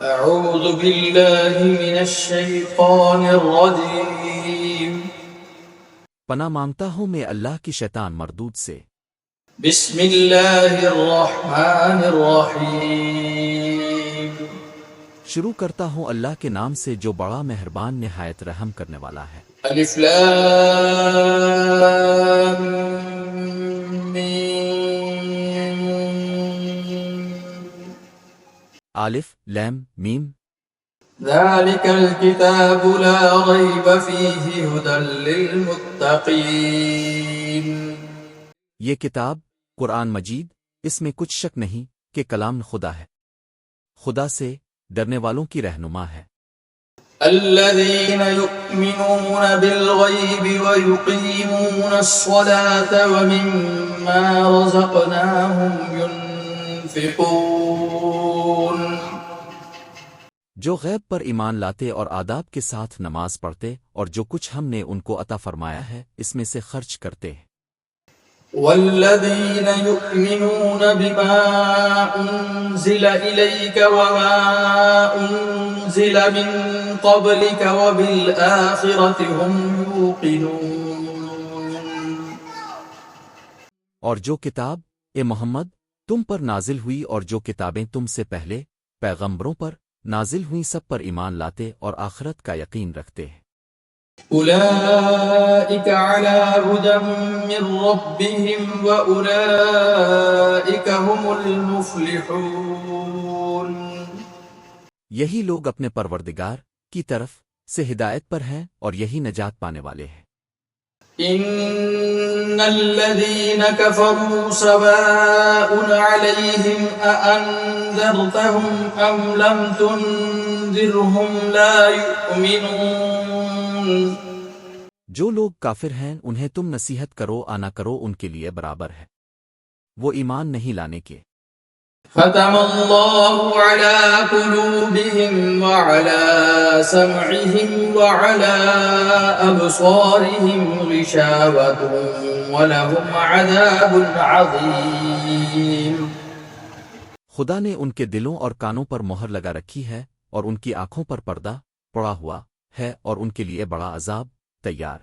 أعوذ بالله من الشيطان الرجيم پناہ مانگتا ہوں میں اللہ کی شیطان مردود سے۔ بسم الله الرحمن الرحيم شروع کرتا ہوں اللہ کے نام سے جو بڑا مہربان نہایت رحم کرنے والا ہے۔ ألف لام ميم الف لام میم، ذلك الكتاب لا ريب فيه هدى للمتقين یہ کتاب قرآن مجید، اس میں کچھ شک نہیں کہ کلام خدا ہے، خدا سے ڈرنے والوں کی رہنما ہے۔ الذين يؤمنون بالغيب ويقيمون الصلاة ومما رزقناهم ينفقون جو غیب پر ایمان لاتے اور آداب کے ساتھ نماز پڑھتے اور جو کچھ ہم نے ان کو عطا فرمایا ہے اس میں سے خرچ کرتے ہیں۔ والذين يؤمنون بما أنزل إليك وما أنزل من قبلك وبالآخرة هم يوقنون اور جو کتاب اے محمد تم پر نازل ہوئی اور جو کتابیں تم سے پہلے پیغمبروں پر نازل ہوئیں سب پر ایمان لاتے اور آخرت کا یقین رکھتے ہیں۔ أولئك على هدى من ربهم وأولئك هم المفلحون یہی لوگ اپنے پروردگار کی طرف سے ہدایت پر ہیں اور یہی نجات پانے والے ہیں۔ إن الذين كفروا سواء عليهم أأنذرتهم أم لم تنذرهم لا يؤمنون جو لوگ کافر ہیں انہیں تم نصیحت کرو آنا کرو ان کے لیے برابر ہے، وہ ایمان نہیں لانے کے۔ ختم الله على قلوبهم وعلى سمعهم وعلى أبصارهم غشاوة ولهم عذاب عظيم خدا نے ان کے دلوں اور کانوں پر مہر لگا رکھی ہے اور ان کی آنکھوں پر پردہ پڑا ہوا ہے اور ان کے لیے بڑا عذاب تیار۔